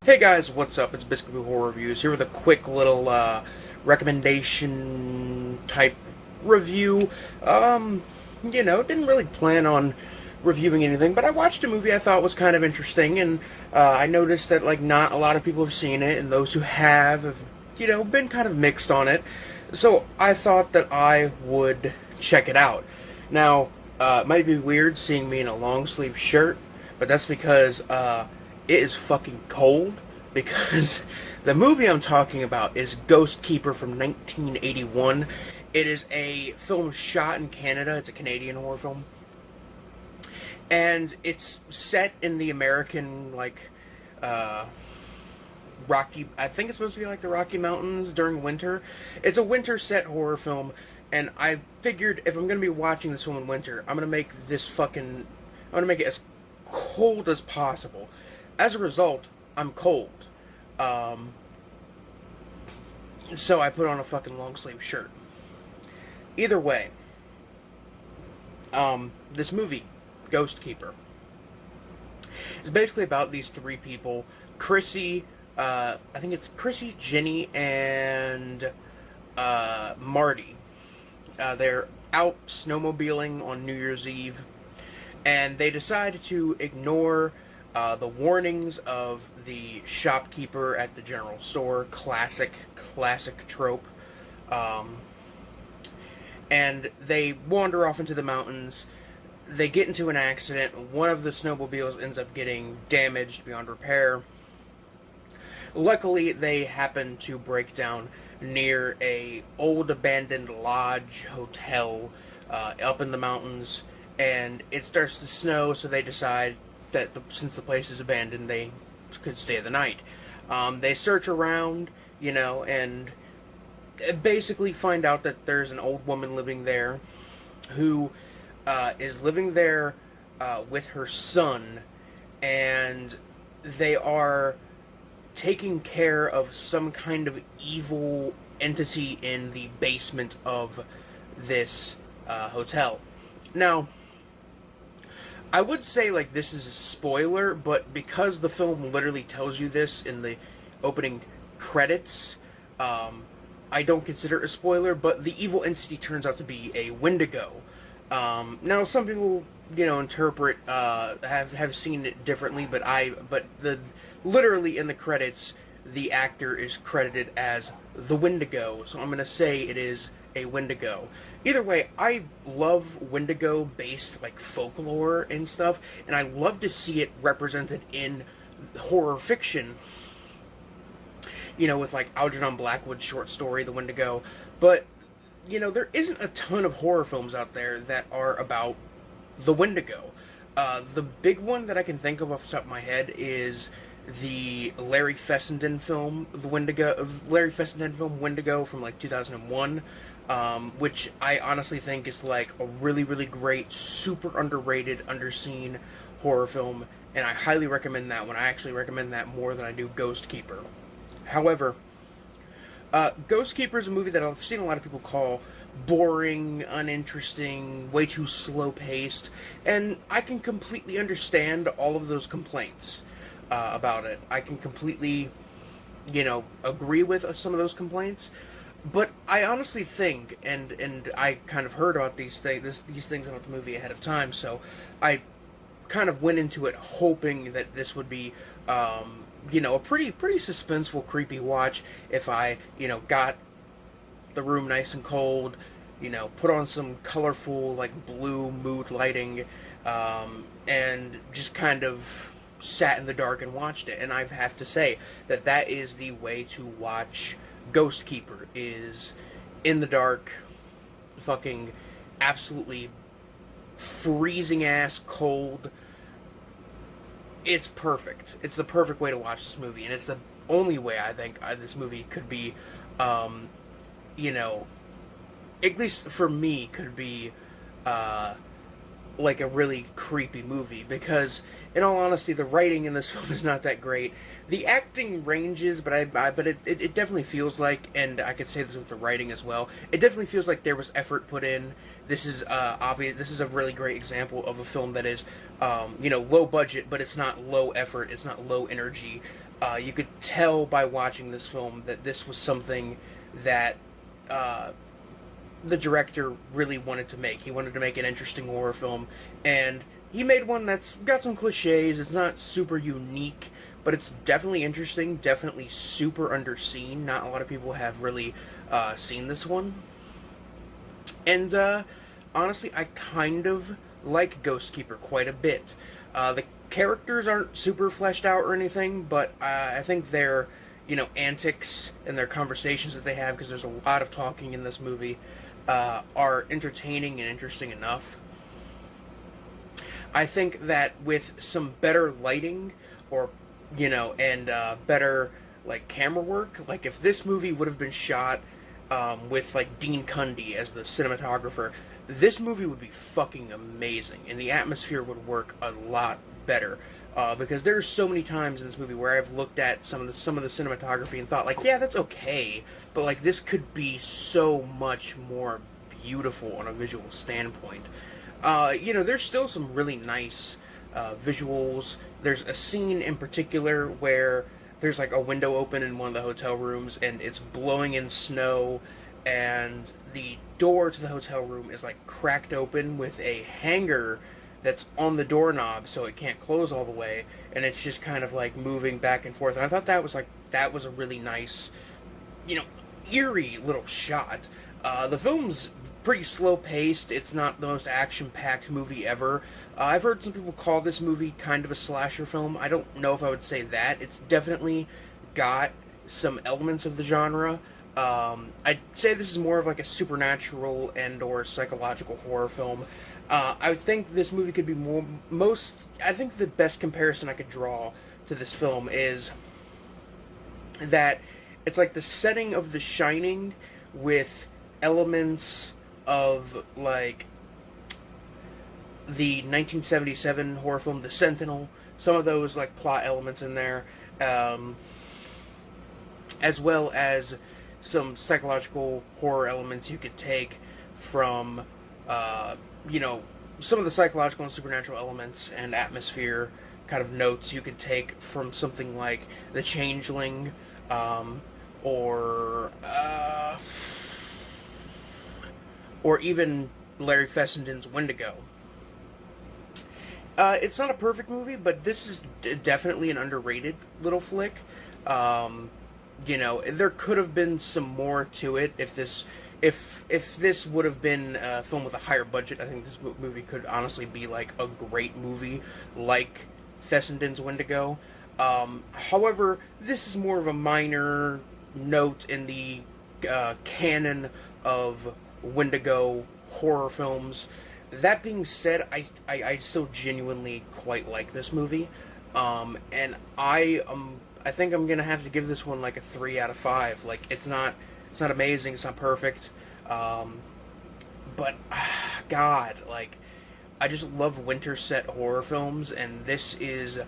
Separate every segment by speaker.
Speaker 1: Hey guys, what's up? It's Biscuit Horror Reviews here with a quick little recommendation type review. Didn't really plan on reviewing anything, but I watched a movie I thought was kind of interesting, and I noticed that not a lot of people have seen it, and those who have, been kind of mixed on it. So I thought that I would check it out. Now, it might be weird seeing me in a long sleeve shirt, but that's because it is fucking cold, because the movie I'm talking about is Ghostkeeper from 1981. It is a film shot in Canada. It's a Canadian horror film. And it's set in the American, Rocky... I think it's supposed to be like the Rocky Mountains during winter. It's a winter set horror film, and I figured if I'm going to be watching this film in winter, I'm going to make it as cold as possible. As a result, I'm cold. So I put on a fucking long sleeve shirt. Either way, this movie, Ghostkeeper, is basically about these three people: Chrissy, I think it's Chrissy, Jenny, and Marty. They're out snowmobiling on New Year's Eve, and they decide to ignore the warnings of the shopkeeper at the general store. Classic trope. And they wander off into the mountains. They get into an accident. One of the snowmobiles ends up getting damaged beyond repair. Luckily, they happen to break down near a old abandoned lodge hotel up in the mountains, and it starts to snow, so they decide that since the place is abandoned, they could stay the night. They search around, and basically find out that there's an old woman living there who is living there with her son, and they are taking care of some kind of evil entity in the basement of this hotel. Now, I would say this is a spoiler, but because the film literally tells you this in the opening credits, I don't consider it a spoiler. But the evil entity turns out to be a Wendigo. Now, some people, interpret have seen it differently, but literally in the credits, the actor is credited as the Wendigo, so I'm gonna say it is a Wendigo. Either way, I love Wendigo-based folklore and stuff, and I love to see it represented in horror fiction. With Algernon Blackwood's short story, The Wendigo. But there isn't a ton of horror films out there that are about the Wendigo. The big one that I can think of off the top of my head is the Larry Fessenden film, Wendigo from 2001, which I honestly think is a really, really great, super underrated, underseen horror film, and I highly recommend that one. I actually recommend that more than I do Ghostkeeper. However, Ghostkeeper is a movie that I've seen a lot of people call boring, uninteresting, way too slow-paced, and I can completely understand all of those complaints about it. I can completely, agree with some of those complaints, but I honestly think, and I kind of heard about these things about the movie ahead of time, so I kind of went into it hoping that this would be a pretty suspenseful, creepy watch if I, got the room nice and cold, put on some colorful, blue mood lighting, and just kind of sat in the dark and watched it. And I have to say that is the way to watch Ghostkeeper, is in the dark, fucking absolutely freezing ass cold. It's perfect. It's the perfect way to watch this movie, and it's the only way I think this movie could be, at least for me, could be like a really creepy movie, because in all honesty the writing in this film is not that great. The acting ranges, but it definitely feels like, and I could say this with the writing as well, it definitely feels like there was effort put in. This is obvious. This is a really great example of a film that is low budget, but it's not low effort, it's not low energy. You could tell by watching this film that this was something that the director really wanted to make. He wanted to make an interesting horror film, and he made one that's got some cliches. It's not super unique, but it's definitely interesting, definitely super underseen. Not a lot of people have really seen this one. And honestly, I kind of like Ghostkeeper quite a bit. The characters aren't super fleshed out or anything, but I think their antics and their conversations that they have, because there's a lot of talking in this movie, are entertaining and interesting enough. I think that with some better lighting, or and better like camera work, like if this movie would have been shot with like Dean Cundy as the cinematographer, this movie would be fucking amazing, and the atmosphere would work a lot better. Because there's so many times in this movie where I've looked at some of the cinematography and thought, like, yeah, that's okay, but like this could be so much more beautiful on a visual standpoint. There's still some really nice visuals. There's a scene in particular where there's like a window open in one of the hotel rooms, and it's blowing in snow, and the door to the hotel room is like cracked open with a hanger that's on the doorknob so it can't close all the way, and it's just kind of like moving back and forth. And I thought that was a really nice, eerie little shot. The film's pretty slow paced. It's not the most action packed movie ever. I've heard some people call this movie kind of a slasher film. I don't know if I would say that. It's definitely got some elements of the genre. I'd say this is more of like a supernatural and or psychological horror film. I think this movie could be I think the best comparison I could draw to this film is that it's like the setting of The Shining with elements of like the 1977 horror film The Sentinel, some of those like plot elements in there, as well as some psychological horror elements you could take from some of the psychological and supernatural elements and atmosphere kind of notes you could take from something like The Changeling, or even Larry Fessenden's Wendigo. It's not a perfect movie, but this is definitely an underrated little flick. There could have been some more to it if this would have been a film with a higher budget. I think this movie could honestly be like a great movie, like Fessenden's Wendigo. However, this is more of a minor note in the canon of Wendigo horror films. That being said, I still genuinely quite like this movie, and I think I'm gonna have to give this one like a 3 out of 5. Like it's not amazing, it's not perfect, but God, like I just love winter set horror films, and this is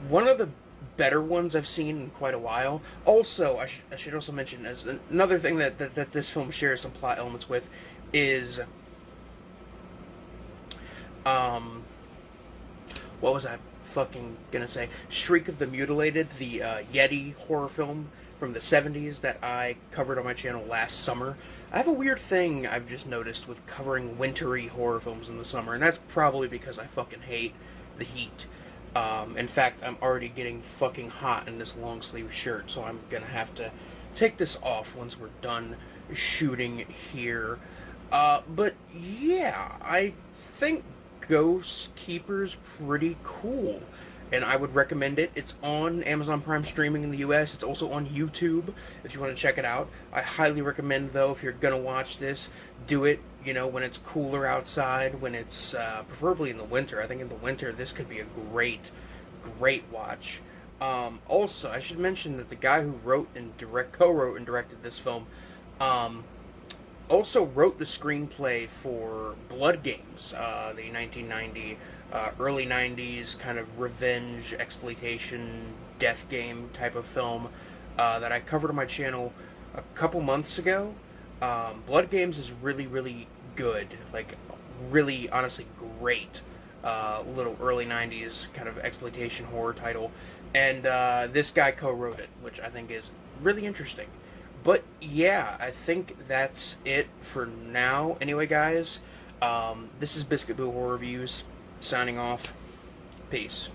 Speaker 1: one of the better ones I've seen in quite a while. Also, I should also mention as another thing that this film shares some plot elements with is what was I fucking gonna say? Shriek of the Mutilated, the Yeti horror film from the 70s that I covered on my channel last summer. I have a weird thing I've just noticed with covering wintry horror films in the summer, and that's probably because I fucking hate the heat. In fact, I'm already getting fucking hot in this long sleeve shirt, so I'm gonna have to take this off once we're done shooting here. But yeah, I think Ghostkeeper's pretty cool, and I would recommend it. It's on Amazon Prime streaming in the US. It's also on YouTube if you want to check it out. I highly recommend, though, if you're gonna watch this, do it when it's cooler outside, when it's preferably in the winter. I think in the winter this could be a great watch. Also, I should mention that the guy who co-wrote and directed this film, also wrote the screenplay for Blood Games, the 1990, early 90s kind of revenge, exploitation, death game type of film that I covered on my channel a couple months ago. Blood Games is really, really good. Like, really, honestly, great. Little early 90s kind of exploitation horror title. And this guy co wrote it, which I think is really interesting. But yeah, I think that's it for now. Anyway, guys, this is Biscuit Boo Horror Reviews signing off. Peace.